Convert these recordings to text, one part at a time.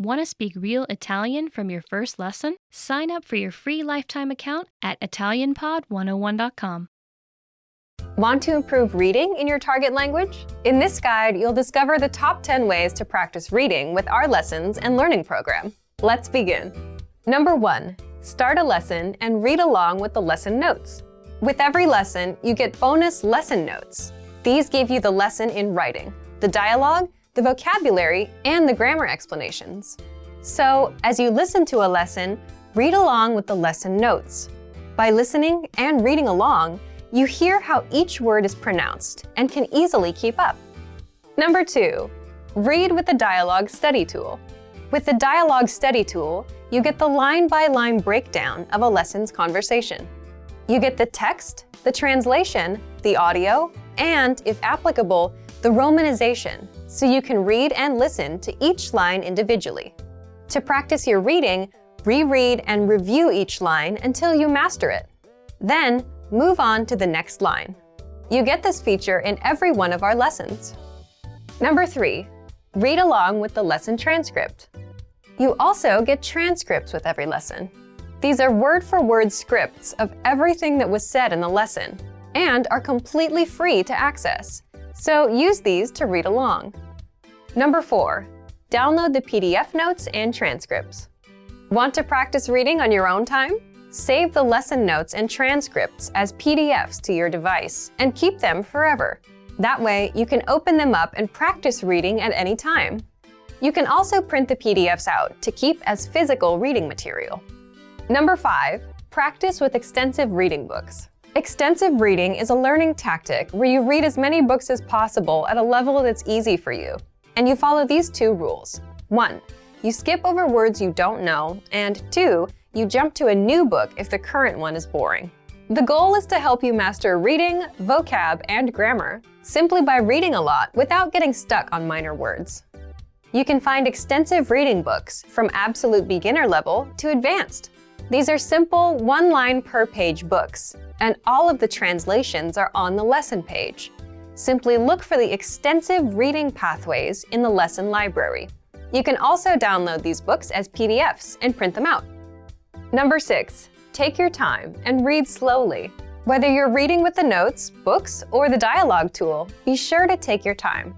Want to speak real Italian from your first lesson? Sign up for your free lifetime account at ItalianPod101.com. Want to improve reading in your target language? In this guide, you'll discover the top 10 ways to practice reading with our lessons and learning program. Let's begin. Number 1, start a lesson and read along with the lesson notes. With every lesson, you get bonus lesson notes. These give you the lesson in writing, the dialogue, the vocabulary, and the grammar explanations. So, as you listen to a lesson, read along with the lesson notes. By listening and reading along, you hear how each word is pronounced and can easily keep up. Number 2, read with the Dialogue Study Tool. With the Dialogue Study Tool, you get the line-by-line breakdown of a lesson's conversation. You get the text, the translation, the audio, and, if applicable, the romanization, so you can read and listen to each line individually. To practice your reading, reread and review each line until you master it. Then, move on to the next line. You get this feature in every one of our lessons. Number 3, read along with the lesson transcript. You also get transcripts with every lesson. These are word-for-word scripts of everything that was said in the lesson and are completely free to access, so use these to read along. Number 4, download the PDF notes and transcripts. Want to practice reading on your own time? Save the lesson notes and transcripts as PDFs to your device and keep them forever. That way, you can open them up and practice reading at any time. You can also print the PDFs out to keep as physical reading material. Number 5, practice with extensive reading books. Extensive reading is a learning tactic where you read as many books as possible at a level that's easy for you, and you follow these 2 rules. 1, you skip over words you don't know, and 2, you jump to a new book if the current one is boring. The goal is to help you master reading, vocab, and grammar simply by reading a lot without getting stuck on minor words. You can find extensive reading books from absolute beginner level to advanced. These are simple, one-line per page books, and all of the translations are on the lesson page. Simply look for the extensive reading pathways in the lesson library. You can also download these books as PDFs and print them out. Number 6, take your time and read slowly. Whether you're reading with the notes, books, or the dialogue tool, be sure to take your time.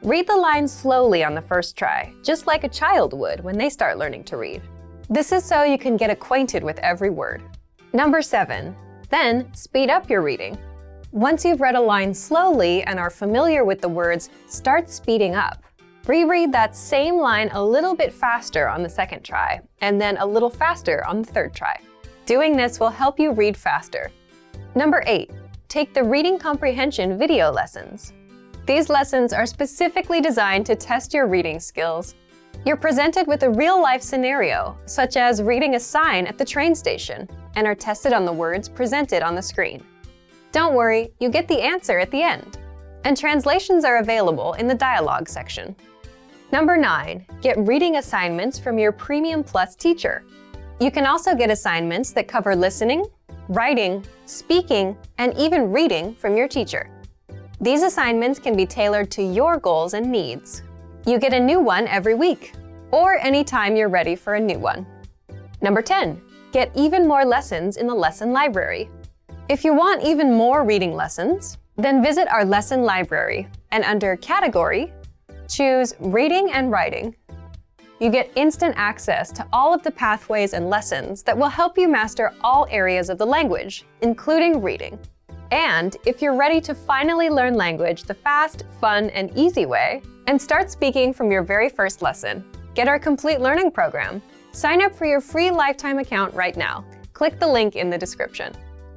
Read the lines slowly on the first try, just like a child would when they start learning to read. This is so you can get acquainted with every word. Number 7, then speed up your reading. Once you've read a line slowly and are familiar with the words, start speeding up. Reread that same line a little bit faster on the second try, and then a little faster on the third try. Doing this will help you read faster. Number 8, take the reading comprehension video lessons. These lessons are specifically designed to test your reading skills. You're presented with a real-life scenario, such as reading a sign at the train station, and are tested on the words presented on the screen. Don't worry, you get the answer at the end. And translations are available in the dialogue section. Number 9, get reading assignments from your Premium Plus teacher. You can also get assignments that cover listening, writing, speaking, and even reading from your teacher. These assignments can be tailored to your goals and needs. You get a new one every week, or anytime you're ready for a new one. Number 10, get even more lessons in the lesson library. If you want even more reading lessons, then visit our lesson library and under Category, choose Reading and Writing. You get instant access to all of the pathways and lessons that will help you master all areas of the language, including reading. And if you're ready to finally learn language the fast, fun, and easy way, and start speaking from your very first lesson, get our complete learning program. Sign up for your free lifetime account right now. Click the link in the description.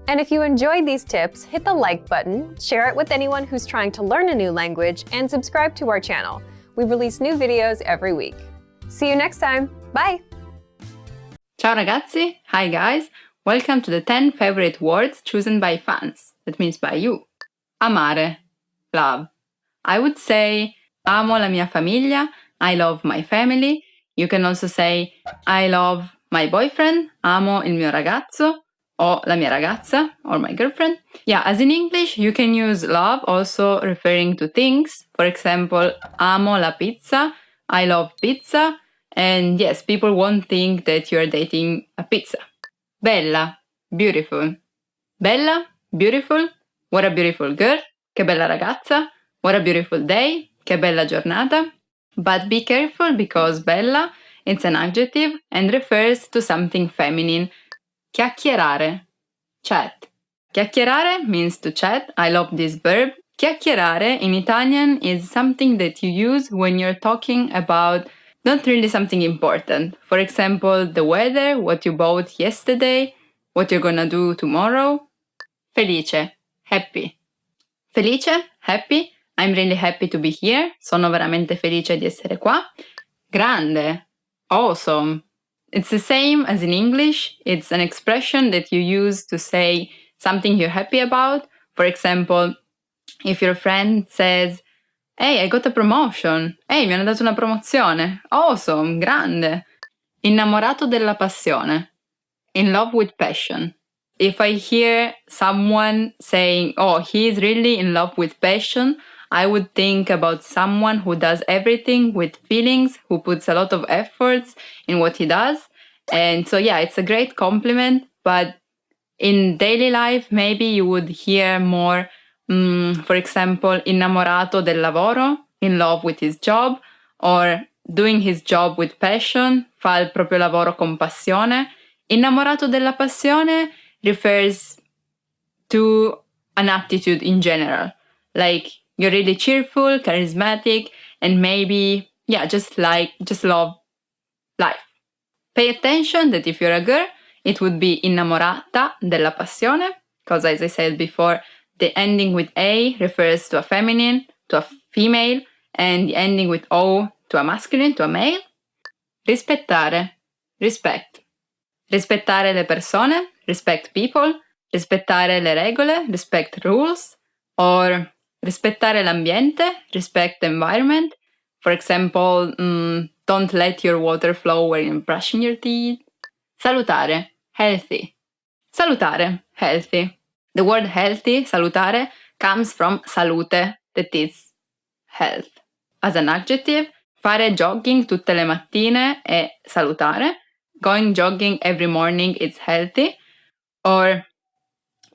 And if you enjoyed these tips, hit the like button, share it with anyone who's trying to learn a new language, and subscribe to our channel. We release new videos every week. See you next time. Bye! Ciao ragazzi! Hi guys! Welcome to the 10 favorite words chosen by fans. That means by you. Amare, love. I would say amo la mia famiglia, I love my family. You can also say I love my boyfriend, amo il mio ragazzo, or la mia ragazza, or my girlfriend. Yeah, as in English, you can use love also referring to things. For example, amo la pizza, I love pizza. And yes, people won't think that you're dating a pizza. Bella, beautiful. Bella, beautiful. What a beautiful girl. Che bella ragazza. What a beautiful day. Che bella giornata. But be careful because bella, it's an adjective and refers to something feminine. Chiacchierare. Chat. Chiacchierare means to chat. I love this verb. Chiacchierare in Italian is something that you use when you're talking about not really something important. For example, the weather, what you bought yesterday, what you're gonna do tomorrow. Felice, happy. Felice, happy. I'm really happy to be here. Sono veramente felice di essere qua. Grande, awesome. It's the same as in English. It's an expression that you use to say something you're happy about. For example, if your friend says, "Hey, I got a promotion. Hey, mi hanno dato una promozione. Awesome, grande." Innamorato della passione. In love with passion. If I hear someone saying, "Oh, he's really in love with passion," I would think about someone who does everything with feelings, who puts a lot of efforts in what he does. And so, yeah, it's a great compliment. But in daily life, maybe you would hear more, for example, innamorato del lavoro, in love with his job, or doing his job with passion, fa il proprio lavoro con passione. Innamorato della passione refers to an attitude in general. Like you're really cheerful, charismatic, and maybe, yeah, just love life. Pay attention that if you're a girl, it would be innamorata della passione, because as I said before, the ending with A refers to a feminine, to a female, and the ending with O to a masculine, to a male. Rispettare, respect. Rispettare le persone, respect people. Rispettare le regole, respect rules. Or rispettare l'ambiente, respect the environment. For example, don't let your water flow when you're brushing your teeth. Salutare, healthy. Salutare, healthy. The word healthy, salutare, comes from salute, that is health. As an adjective, fare jogging tutte le mattine è salutare. Going jogging every morning is healthy. Or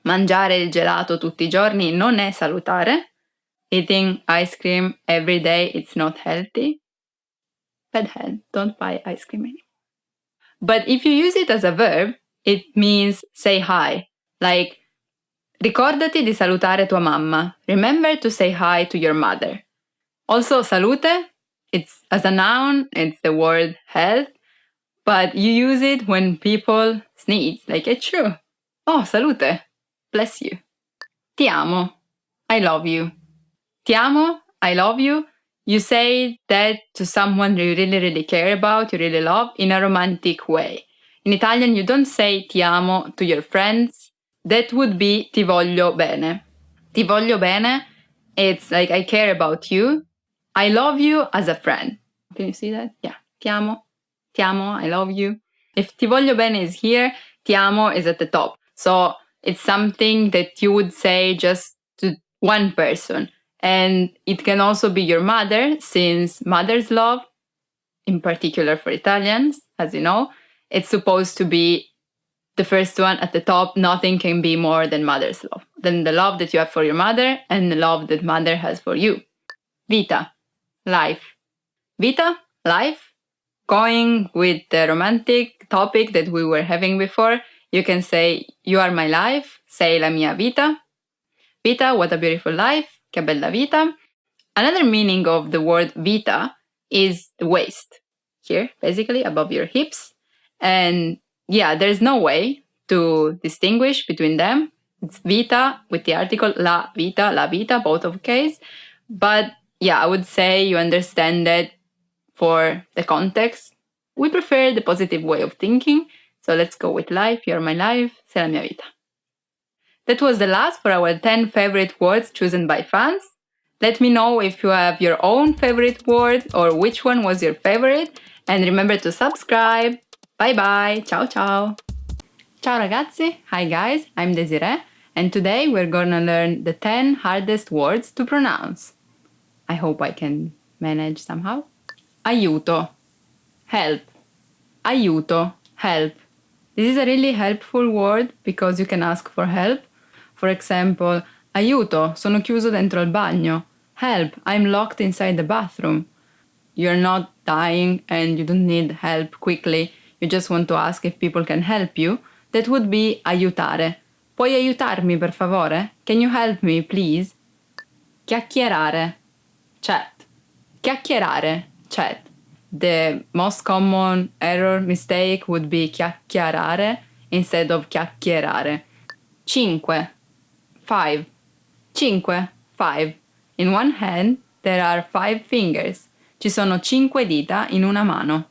mangiare il gelato tutti i giorni non è salutare. Eating ice cream every day, it's not healthy. Bad head, don't buy ice cream anymore. But if you use it as a verb, it means say hi. Like, ricordati di salutare tua mamma. Remember to say hi to your mother. Also, salute, it's as a noun, it's the word health, but you use it when people sneeze, like achoo. Oh, salute, bless you. Ti amo, I love you. Ti amo, I love you. You say that to someone you really, really care about, you really love, in a romantic way. In Italian, you don't say ti amo to your friends. That would be ti voglio bene. Ti voglio bene, it's like I care about you. I love you as a friend. Can you see that? Yeah. Ti amo, I love you. If ti voglio bene is here, ti amo is at the top. So it's something that you would say just to one person. And it can also be your mother, since mother's love, in particular for Italians, as you know, it's supposed to be the first one at the top. Nothing can be more than mother's love, than the love that you have for your mother and the love that mother has for you. Vita, life. Vita, life. Going with the romantic topic that we were having before, you can say, you are my life, sei la mia vita. Vita, what a beautiful life, che bella vita. Another meaning of the word vita is the waist. Here, basically, above your hips. And yeah, there's no way to distinguish between them. It's vita with the article la vita, both of case. But yeah, I would say you understand that for the context. We prefer the positive way of thinking. So let's go with life, you're my life, sei la mia vita. That was the last for our 10 favorite words chosen by fans. Let me know if you have your own favorite word or which one was your favorite. And remember to subscribe. Bye bye. Ciao ciao. Ciao ragazzi. Hi guys, I'm Desiree. And today we're gonna learn the 10 hardest words to pronounce. I hope I can manage somehow. Aiuto. help. Aiuto, help. This is a really helpful word because you can ask for help. For example, aiuto, sono chiuso dentro il bagno. Help, I'm locked inside the bathroom. You're not dying and you don't need help quickly. You just want to ask if people can help you. That would be aiutare. Puoi aiutarmi per favore? Can you help me, please? Chiacchierare, chat. Chiacchierare, chat. The most common error mistake would be chiacchierare instead of chiacchierare. Cinque, five. Cinque, five. In one hand, there are 5 fingers. Ci sono 5 dita in una mano.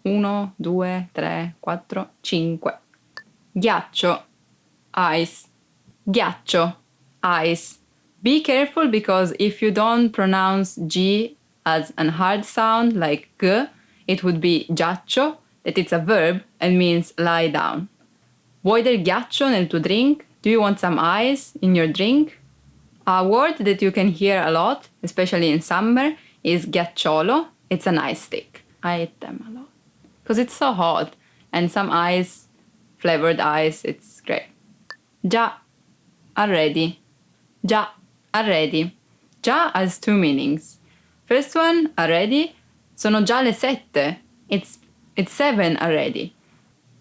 1, 2, 3, 4, 5. Ghiaccio, ice. Ghiaccio, ice. Be careful because if you don't pronounce G as a hard sound like G, it would be ghiaccio, that it's a verb and means lie down. Vuoi del ghiaccio nel tuo drink? Do you want some ice in your drink? A word that you can hear a lot, especially in summer, is ghiacciolo. It's an ice stick. I eat them a lot because it's so hot, and some ice, flavored ice, it's great. Già, already. Già, already. Già has 2 meanings. First one, already, sono già le 7. It's 7 already.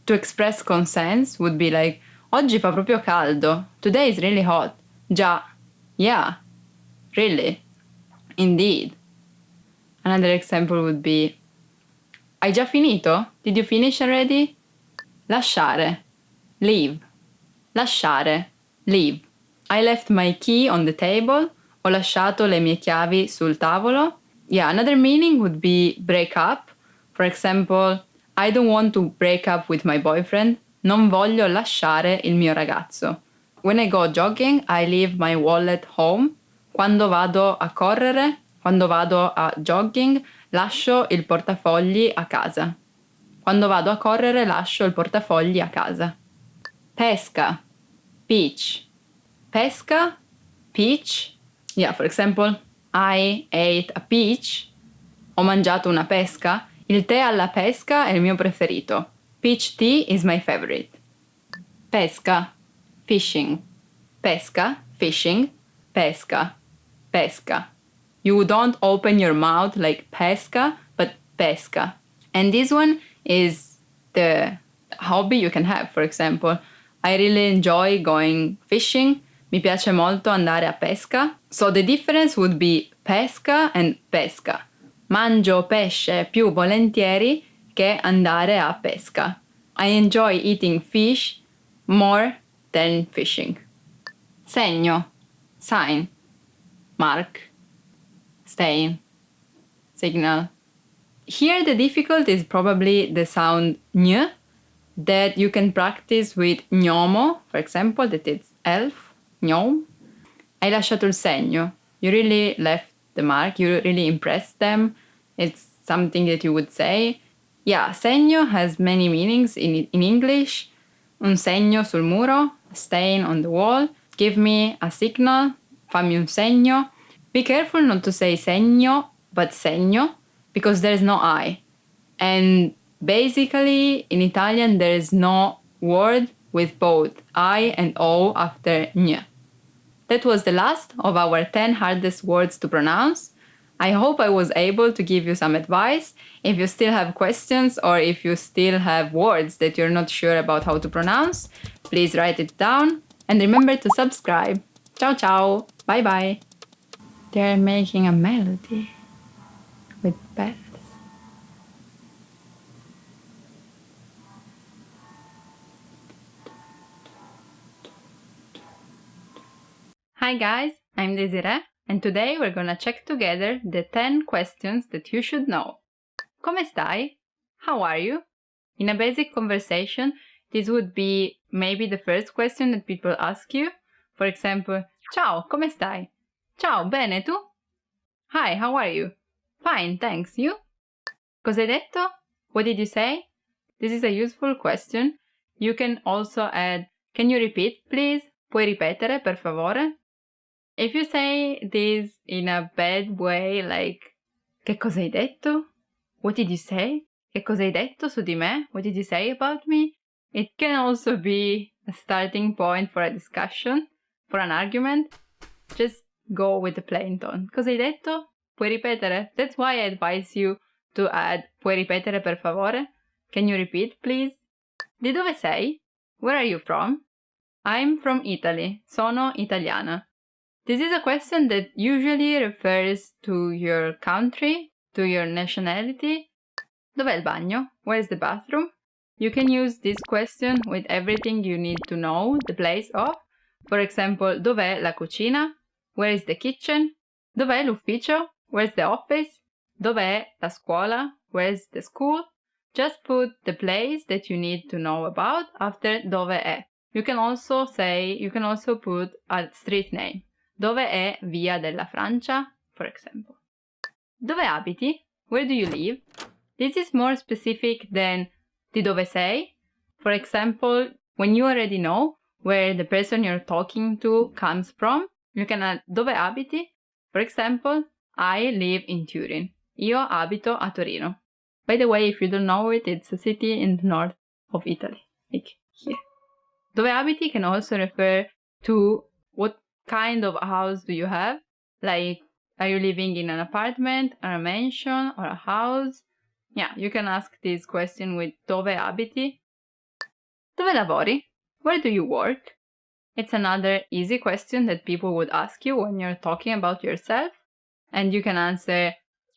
To express consent would be like, oggi fa proprio caldo. Today is really hot. Già. Yeah. Really. Indeed. Another example would be, hai già finito? Did you finish already? Lasciare. Leave. Lasciare. Leave. I left my key on the table. Ho lasciato le mie chiavi sul tavolo. Yeah, another meaning would be break up. For example, I don't want to break up with my boyfriend. Non voglio lasciare il mio ragazzo. When I go jogging, I leave my wallet home. Quando vado a correre, quando vado a jogging, lascio il portafogli a casa. Quando vado a correre, lascio il portafogli a casa. Pesca. Beach. Pesca. Peach. Yeah, for example, I ate a peach. Ho mangiato una pesca. Il tè alla pesca è il mio preferito. Peach tea is my favorite. Pesca. Fishing. Pesca. Fishing. Pesca. Pesca. You don't open your mouth like pesca, but pesca. And this one is the hobby you can have. For example, I really enjoy going fishing. Mi piace molto andare a pesca. So the difference would be pesca and pesca. Mangio pesce più volentieri che andare a pesca. I enjoy eating fish more than fishing. Segno, sign, mark, stain, signal. Here the difficulty is probably the sound ñ that you can practice with gnomo, for example, that it's elf, gnome. Hai lasciato il segno. You really left the mark. You really impressed them. It's something that you would say. Yeah, segno has many meanings in English. Un segno sul muro, a stain on the wall. Give me a signal, fammi un segno. Be careful not to say segno, but segno, because there's no I. And basically, in Italian, there is no word with both I and O after ñ. That was the last of our 10 hardest words to pronounce. I hope I was able to give you some advice. If you still have questions or if you still have words that you're not sure about how to pronounce, please write it down and remember to subscribe. Ciao ciao, bye bye. They're making a melody with bells. Hi guys, I'm Desiree, and today we're gonna check together the 10 questions that you should know. Come stai? How are you? In a basic conversation, this would be maybe the first question that people ask you. For example, ciao, come stai? Ciao, bene, tu? Hi, how are you? Fine, thanks, you? Cosa hai detto? What did you say? This is a useful question. You can also add, can you repeat, please? Puoi ripetere, per favore? If you say this in a bad way, like, che cosa hai detto? What did you say? Che cosa hai detto su di me? What did you say about me? It can also be a starting point for a discussion, for an argument. Just go with the plain tone. Cosa hai detto? Puoi ripetere? That's why I advise you to add puoi ripetere per favore? Can you repeat, please? Di dove sei? Where are you from? I'm from Italy. Sono italiana. This is a question that usually refers to your country, to your nationality. Dov'è il bagno? Where's the bathroom? You can use this question with everything you need to know the place of. For example, dov'è la cucina? Where is the kitchen? Dov'è l'ufficio? Where's the office? Dov'è la scuola? Where's the school? Just put the place that you need to know about after dove è. You can also put a street name. Dove è Via della Francia, for example. Dove abiti? Where do you live? This is more specific than di dove sei. For example, when you already know where the person you're talking to comes from, you can add dove abiti? For example, I live in Turin. Io abito a Torino. By the way, if you don't know it, it's a city in the north of Italy, like here. Dove abiti can also refer to what kind of house do you have? Like, are you living in an apartment, or a mansion, or a house? Yeah, you can ask this question with dove abiti? Dove lavori? Where do you work? It's another easy question that people would ask you when you're talking about yourself. And you can answer,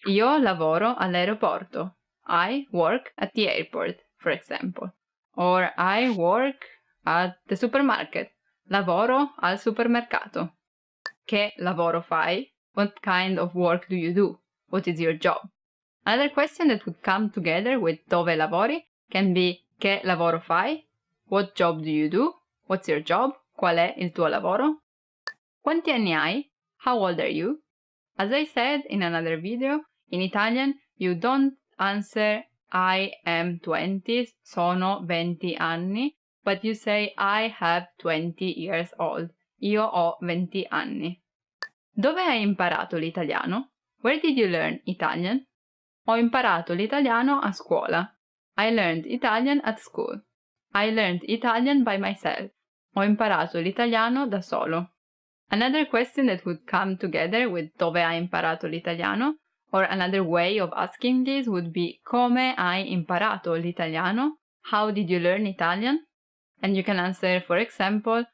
io lavoro all'aeroporto. I work at the airport, for example. Or I work at the supermarket. Lavoro al supermercato. Che lavoro fai? What kind of work do you do? What is your job? Another question that would come together with dove lavori can be che lavoro fai? What job do you do? What's your job? Qual è il tuo lavoro? Quanti anni hai? How old are you? As I said in another video, in Italian you don't answer I am 20, sono 20 anni, but you say I have 20 years old. Io ho 20 anni. Dove hai imparato l'italiano? Where did you learn Italian? Ho imparato l'italiano a scuola. I learned Italian at school. I learned Italian by myself. Ho imparato l'italiano da solo. Another question that would come together with dove hai imparato l'italiano, or another way of asking this would be come hai imparato l'italiano? How did you learn Italian? And you can answer, for example,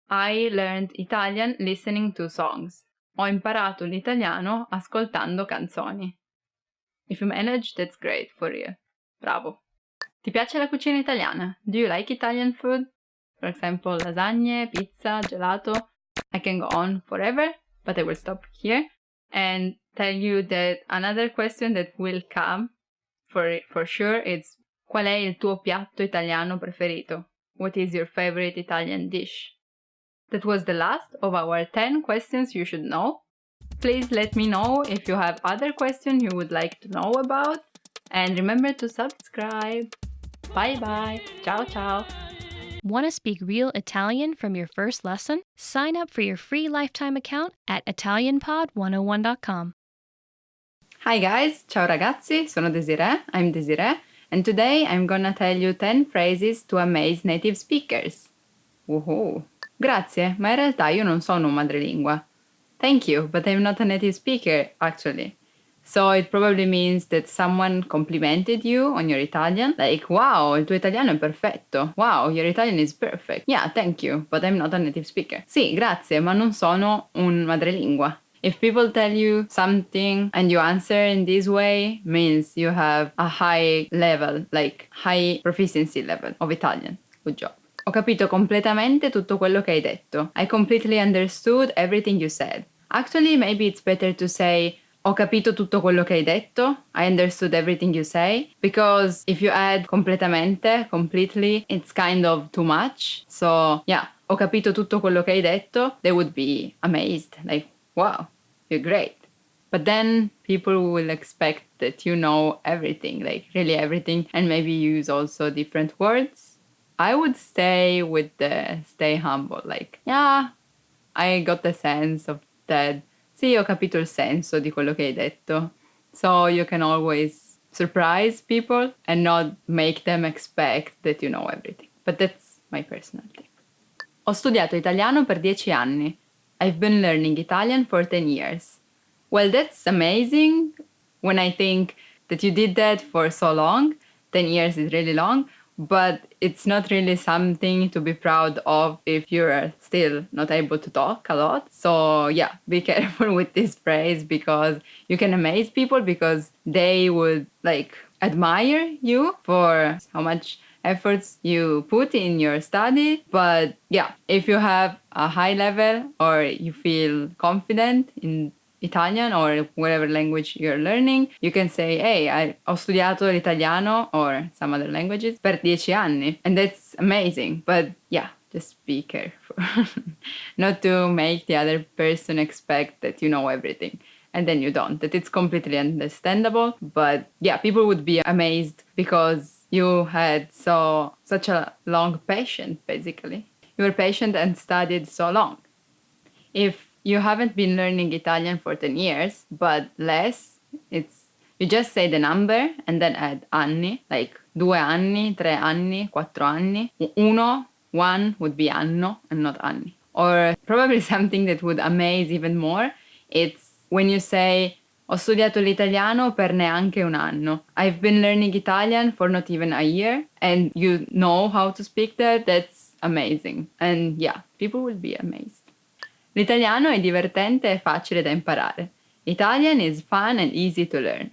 I learned Italian listening to songs. Ho imparato l'italiano ascoltando canzoni. If you manage, that's great for you. Bravo. Ti piace la cucina italiana? Do you like Italian food? For example, lasagne, pizza, gelato. I can go on forever, but I will stop here and tell you that another question that will come for sure is qual è il tuo piatto italiano preferito? What is your favorite Italian dish? That was the last of our 10 questions you should know. Please let me know if you have other questions you would like to know about. And remember to subscribe. Bye bye. Ciao ciao. Want to speak real Italian from your first lesson? Sign up for your free lifetime account at ItalianPod101.com. Hi guys, ciao ragazzi, sono Desiree, I'm Desiree, and today I'm gonna tell you 10 phrases to amaze native speakers. Woohoo! Grazie, ma in realtà io non sono un madrelingua. Thank you, but I'm not a native speaker, actually. So it probably means that someone complimented you on your Italian, like, wow, il tuo italiano è perfetto. Wow, your Italian is perfect. Yeah, thank you, but I'm not a native speaker. Sì, grazie, ma non sono un madrelingua. If people tell you something and you answer in this way, means you have a high level, like high proficiency level of Italian. Good job. Ho capito completamente tutto quello che hai detto. I completely understood everything you said. Actually, maybe it's better to say ho capito tutto quello che hai detto. I understood everything you say. Because if you add completamente, completely, it's kind of too much. So, yeah, ho capito tutto quello che hai detto. They would be amazed. Like, wow, you're great. But then people will expect that you know everything, like really everything, and maybe use also different words. I would stay with the stay humble, like, yeah, I got the sense of that. Sì, ho capito il senso di quello che hai detto. So you can always surprise people and not make them expect that you know everything. But that's my personal thing. Ho studiato italiano per 10 anni. I've been learning Italian for 10 years. Well, that's amazing when I think that you did that for so long. 10 years is really long, but it's not really something to be proud of if you're still not able to talk a lot. So yeah, be careful with this phrase because you can amaze people because they would like admire you for how much efforts you put in your study. But yeah, if you have a high level or you feel confident in Italian or whatever language you're learning, you can say, hey, ho studiato l'italiano or some other languages per 10 anni. And that's amazing. But yeah, just be careful. Not to make the other person expect that you know everything. And then you don't. That it's completely understandable. But yeah, people would be amazed because you had such a long patience, basically. You were patient and studied so long. If you haven't been learning Italian for 10 years, but less, you just say the number and then add anni, like 2 anni, 3 anni, 4 anni. One would be anno and not anni. Or probably something that would amaze even more, it's when you say ho studiato l'italiano per neanche un anno. I've been learning Italian for not even a year and you know how to speak that, that's amazing. And yeah, people will be amazed. L'italiano è divertente e facile da imparare. Italian is fun and easy to learn.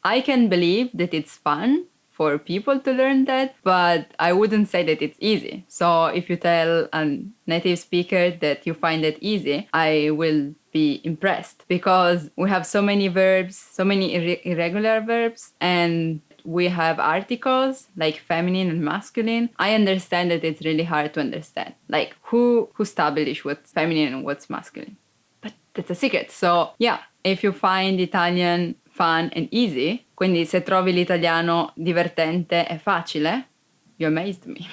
I can believe that it's fun for people to learn that, but I wouldn't say that it's easy. So if you tell a native speaker that you find it easy, I will be impressed because we have so many verbs, so many irregular verbs, and we have articles like feminine and masculine. I understand that it's really hard to understand. Like who established what's feminine and what's masculine? But that's a secret. So yeah, if you find Italian fun and easy, quindi se trovi l'italiano divertente e facile, you amazed me.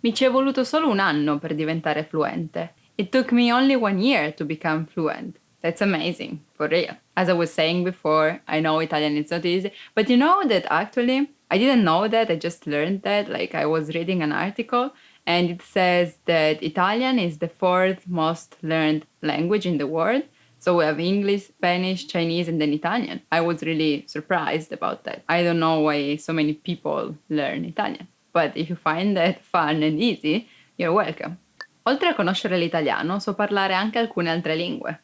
Mi ci è voluto solo un anno per diventare fluente. It took me only 1 year to become fluent. That's amazing, for real. As I was saying before, I know Italian is not easy, but you know that actually, I didn't know that, I just learned that, like I was reading an article, and it says that Italian is the 4th most learned language in the world. So we have English, Spanish, Chinese, and then Italian. I was really surprised about that. I don't know why so many people learn Italian, but if you find that fun and easy, you're welcome. Oltre a conoscere l'italiano, so parlare anche alcune altre lingue.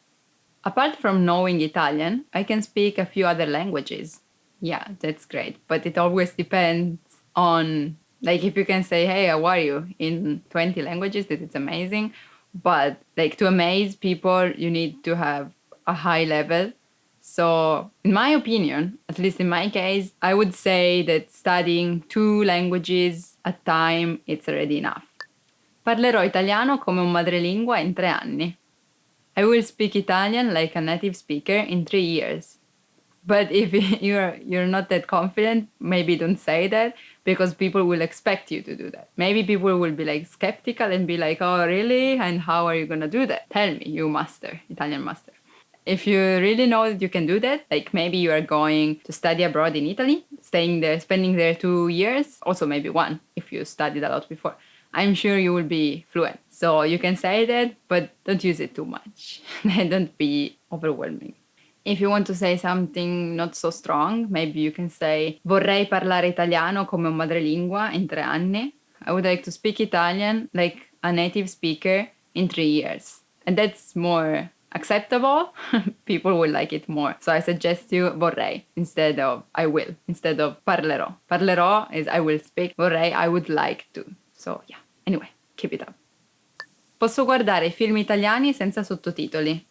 Apart from knowing Italian, I can speak a few other languages. Yeah, that's great. But it always depends on, like, if you can say, hey, how are you? In 20 languages, that it's amazing. But, like, to amaze people, you need to have a high level. So, in my opinion, at least in my case, I would say that studying 2 languages at a time, it's already enough. Parlerò italiano come un madrelingua in 3 anni. I will speak Italian like a native speaker in 3 years. But if you're not that confident, maybe don't say that because people will expect you to do that. Maybe people will be like skeptical and be like, oh, really? And how are you going to do that? Tell me, you master, Italian master. If you really know that you can do that, like maybe you are going to study abroad in Italy, staying there, spending there 2 years, also maybe 1 if you studied a lot before. I'm sure you will be fluent. So you can say that, but don't use it too much. Don't be overwhelming. If you want to say something not so strong, maybe you can say vorrei parlare italiano come un madrelingua in 3 anni. I would like to speak Italian like a native speaker in 3 years. And that's more acceptable. People will like it more. So I suggest you vorrei instead of I will, instead of parlerò. Parlerò is I will speak. Vorrei, I would like to. So yeah. Anyway, keep it up. Posso guardare film italiani senza sottotitoli.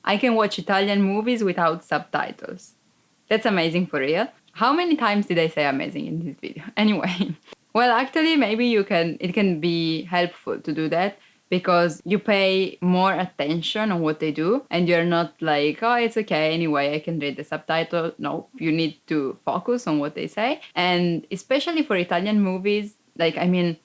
I can watch Italian movies without subtitles. That's amazing for real. How many times did I say amazing in this video? Anyway, well, actually, maybe it can be helpful to do that because you pay more attention on what they do and you're not like, oh, it's okay, anyway, I can read the subtitle. No, you need to focus on what they say. And especially for Italian movies, like, I mean,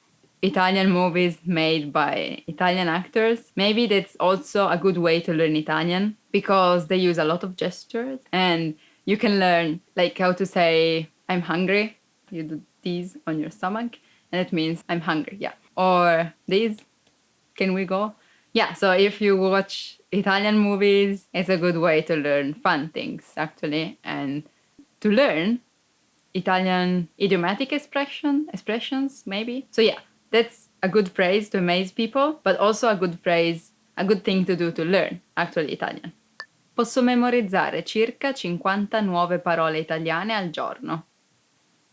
Italian movies made by Italian actors. Maybe that's also a good way to learn Italian because they use a lot of gestures and you can learn like how to say I'm hungry. You do these on your stomach and it means I'm hungry, yeah. Or these, can we go? Yeah, so if you watch Italian movies, it's a good way to learn fun things actually, and to learn Italian idiomatic expressions maybe. So yeah, that's a good phrase to amaze people, but also a good phrase, a good thing to do to learn actually Italian. Posso memorizzare circa 50 nuove parole italiane al giorno.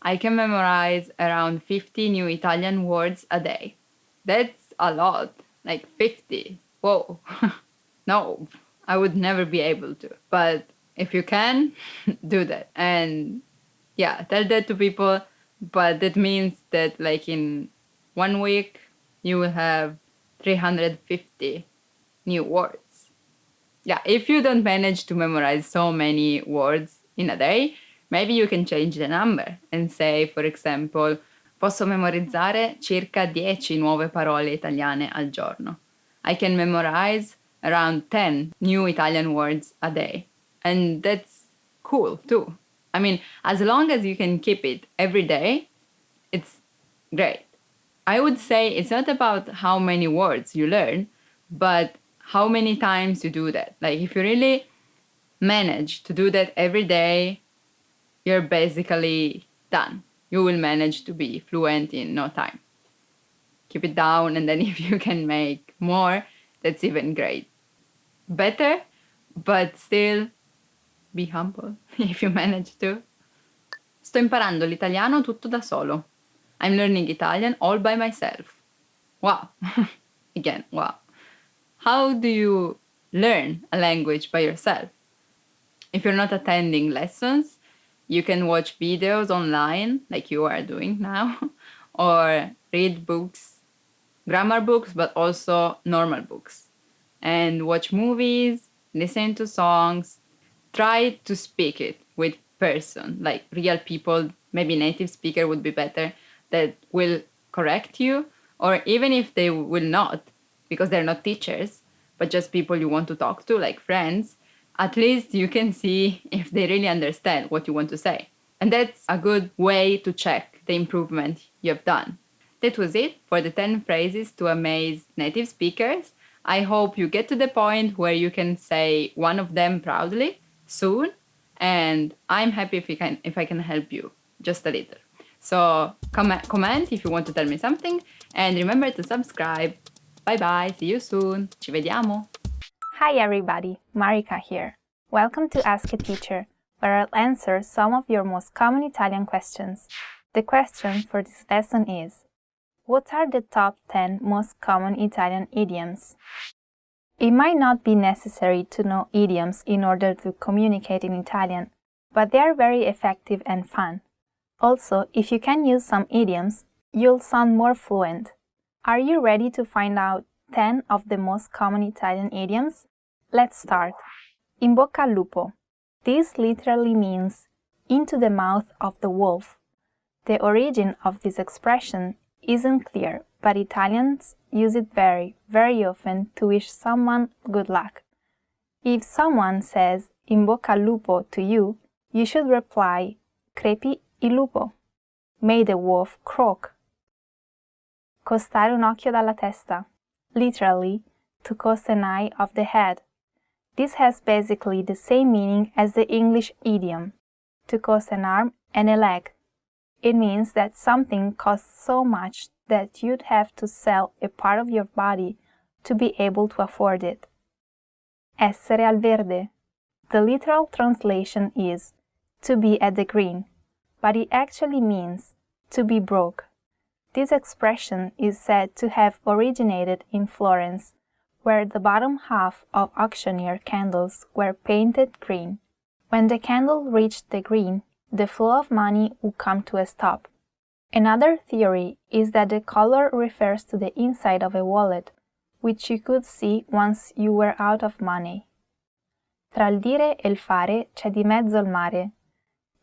I can memorize around 50 new Italian words a day. That's a lot, like 50. Whoa. No, I would never be able to. But if you can, do that. And yeah, tell that to people. But that means that like in 1 week, you will have 350 new words. Yeah, if you don't manage to memorize so many words in a day, maybe you can change the number and say, for example, posso memorizzare circa 10 nuove parole italiane al giorno. I can memorize around 10 new Italian words a day. And that's cool too. I mean, as long as you can keep it every day, it's great. I would say it's not about how many words you learn, but how many times you do that. Like if you really manage to do that every day, you're basically done. You will manage to be fluent in no time. Keep it down, and then if you can make more, that's even great. Better, but still be humble if you manage to. Sto imparando l'italiano tutto da solo. I'm learning Italian all by myself. Wow. Again, wow. How do you learn a language by yourself? If you're not attending lessons, you can watch videos online, like you are doing now, or read books, grammar books, but also normal books, and watch movies, listen to songs. Try to speak it with person, like real people, maybe native speaker would be better, that will correct you, or even if they will not, because they're not teachers, but just people you want to talk to, like friends, at least you can see if they really understand what you want to say. And that's a good way to check the improvement you have done. That was it for the 10 phrases to amaze native speakers. I hope you get to the point where you can say one of them proudly soon, and I'm happy if I can help you just a little. So comment if you want to tell me something, and remember to subscribe. Bye bye, see you soon. Ci vediamo. Hi everybody, Marika here. Welcome to Ask a Teacher, where I'll answer some of your most common Italian questions. The question for this lesson is: what are the top 10 most common Italian idioms? It might not be necessary to know idioms in order to communicate in Italian, but they are very effective and fun. Also, if you can use some idioms, you'll sound more fluent. Are you ready to find out 10 of the most common Italian idioms? Let's start. In bocca al lupo. This literally means into the mouth of the wolf. The origin of this expression isn't clear, but Italians use it very, very often to wish someone good luck. If someone says in bocca al lupo to you, you should reply crepi il lupo. May the wolf croak. Costare un occhio dalla testa. Literally, to cost an eye of the head. This has basically the same meaning as the English idiom, to cost an arm and a leg. It means that something costs so much that you'd have to sell a part of your body to be able to afford it. Essere al verde. The literal translation is to be at the green, but it actually means to be broke. This expression is said to have originated in Florence, where the bottom half of auctioneer candles were painted green. When the candle reached the green, the flow of money would come to a stop. Another theory is that the color refers to the inside of a wallet, which you could see once you were out of money. Tra il dire e il fare c'è di mezzo il mare.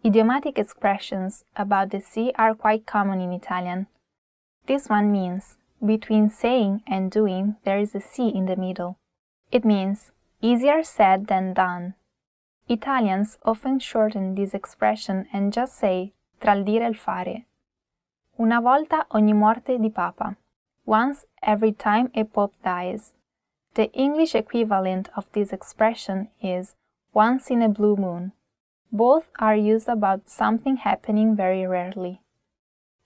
Idiomatic expressions about the sea are quite common in Italian. This one means, between saying and doing there is a sea in the middle. It means, easier said than done. Italians often shorten this expression and just say tra il dire e il fare. Una volta ogni morte di papa. Once every time a pope dies. The English equivalent of this expression is once in a blue moon. Both are used about something happening very rarely.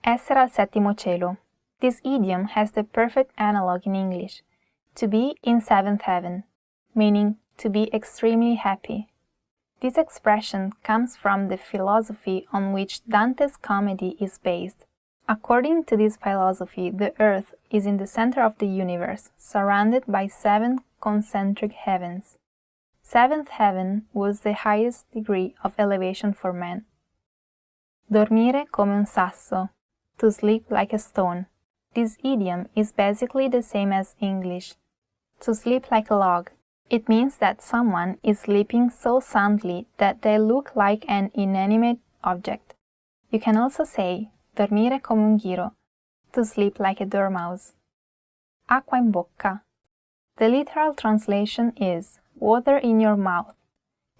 Essere al settimo cielo. This idiom has the perfect analog in English, to be in seventh heaven, meaning to be extremely happy. This expression comes from the philosophy on which Dante's comedy is based. According to this philosophy, the earth is in the center of the universe, surrounded by 7 concentric heavens. Seventh heaven was the highest degree of elevation for man. Dormire come un sasso, to sleep like a stone. This idiom is basically the same as English, to sleep like a log. It means that someone is sleeping so soundly that they look like an inanimate object. You can also say dormire come un ghiro, to sleep like a dormouse. Acqua in bocca. The literal translation is water in your mouth.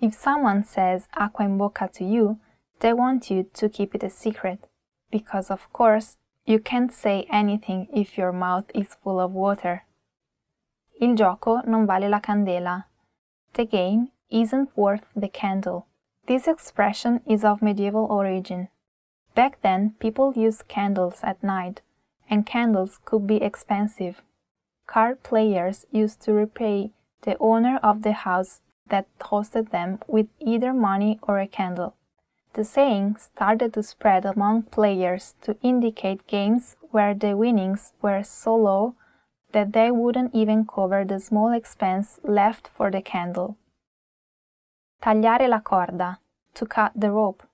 If someone says acqua in bocca to you, they want you to keep it a secret, because of course, you can't say anything if your mouth is full of water. Il gioco non vale la candela. The game isn't worth the candle. This expression is of medieval origin. Back then, people used candles at night, and candles could be expensive. Card players used to repay the owner of the house that hosted them with either money or a candle. The saying started to spread among players to indicate games where the winnings were so low that they wouldn't even cover the small expense left for the candle. Tagliare la corda, to cut the rope.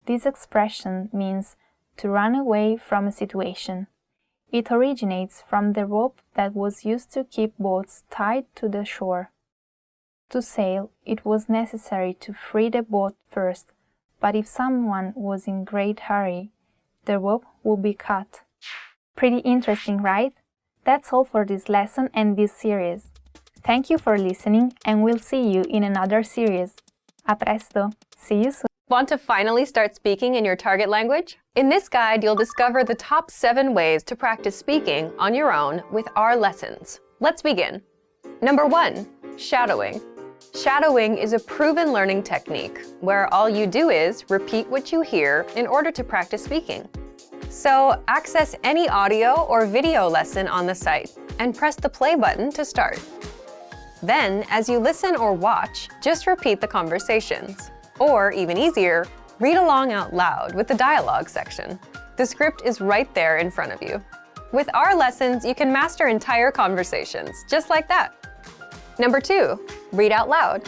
This expression means to run away from a situation. It originates from the rope that was used to keep boats tied to the shore. To sail, it was necessary to free the boat first, but if someone was in great hurry, the rope would be cut. Pretty interesting, right? That's all for this lesson and this series. Thank you for listening, and we'll see you in another series. A presto! See you soon! Want to finally start speaking in your target language? In this guide, you'll discover the top 7 ways to practice speaking on your own with our lessons. Let's begin. Number 1, shadowing. Shadowing is a proven learning technique where all you do is repeat what you hear in order to practice speaking. So access any audio or video lesson on the site and press the play button to start. Then, as you listen or watch, just repeat the conversations. Or, even easier, read along out loud with the dialogue section. The script is right there in front of you. With our lessons, you can master entire conversations, just like that. Number 2, read out loud.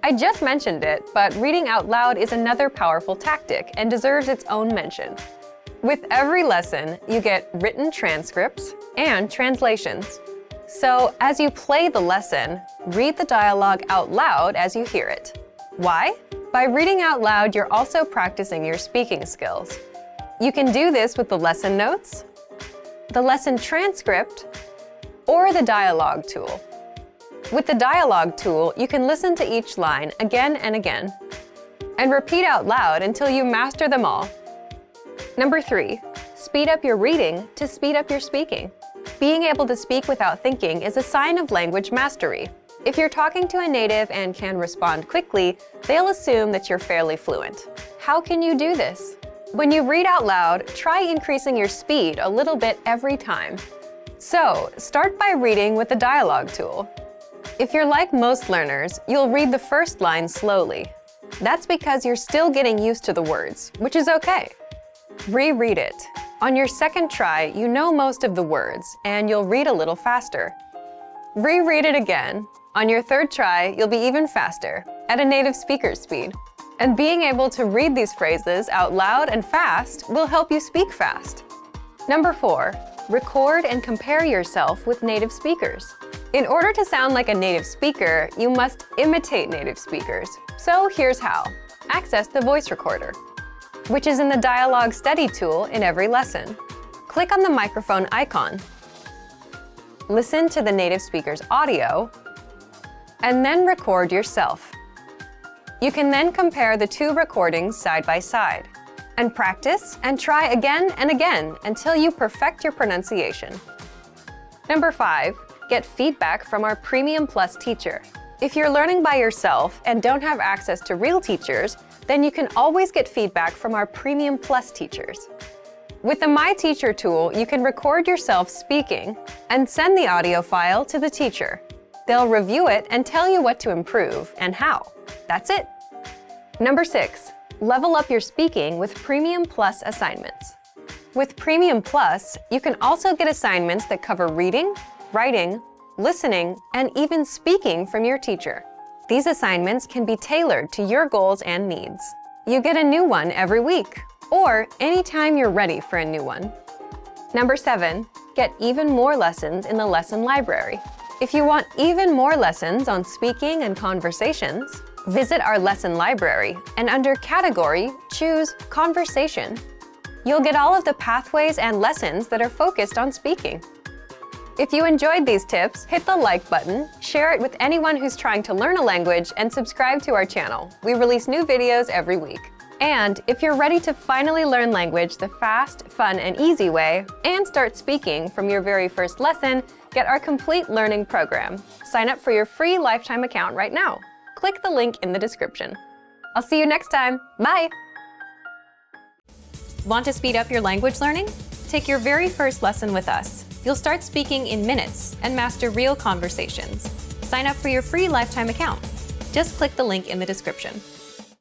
I just mentioned it, but reading out loud is another powerful tactic and deserves its own mention. With every lesson, you get written transcripts and translations. So, as you play the lesson, read the dialogue out loud as you hear it. Why? By reading out loud, you're also practicing your speaking skills. You can do this with the lesson notes, the lesson transcript, or the dialogue tool. With the dialogue tool, you can listen to each line again and again, and repeat out loud until you master them all. Number 3, speed up your reading to speed up your speaking. Being able to speak without thinking is a sign of language mastery. If you're talking to a native and can respond quickly, they'll assume that you're fairly fluent. How can you do this? When you read out loud, try increasing your speed a little bit every time. So, start by reading with the dialogue tool. If you're like most learners, you'll read the first line slowly. That's because you're still getting used to the words, which is okay. Reread it. On your second try, you know most of the words, and you'll read a little faster. Reread it again. On your third try, you'll be even faster, at a native speaker's speed. And being able to read these phrases out loud and fast will help you speak fast. Number 4, record and compare yourself with native speakers. In order to sound like a native speaker, you must imitate native speakers. So here's how. Access the voice recorder, which is in the Dialogue Study tool in every lesson. Click on the microphone icon. Listen to the native speaker's audio, and then record yourself. You can then compare the two recordings side by side and practice and try again and again until you perfect your pronunciation. Number 5, get feedback from our Premium Plus teacher. If you're learning by yourself and don't have access to real teachers, then you can always get feedback from our Premium Plus teachers. With the My Teacher tool, you can record yourself speaking and send the audio file to the teacher. They'll review it and tell you what to improve and how. That's it. Number 6, level up your speaking with Premium Plus assignments. With Premium Plus, you can also get assignments that cover reading, writing, listening, and even speaking from your teacher. These assignments can be tailored to your goals and needs. You get a new one every week, or anytime you're ready for a new one. Number 7, get even more lessons in the lesson library. If you want even more lessons on speaking and conversations, visit our lesson library and under Category, choose Conversation. You'll get all of the pathways and lessons that are focused on speaking. If you enjoyed these tips, hit the like button, share it with anyone who's trying to learn a language, and subscribe to our channel. We release new videos every week. And if you're ready to finally learn language the fast, fun, and easy way, and start speaking from your very first lesson, get our complete learning program. Sign up for your free lifetime account right now. Click the link in the description. I'll see you next time. Bye! Want to speed up your language learning? Take your very first lesson with us. You'll start speaking in minutes and master real conversations. Sign up for your free lifetime account. Just click the link in the description.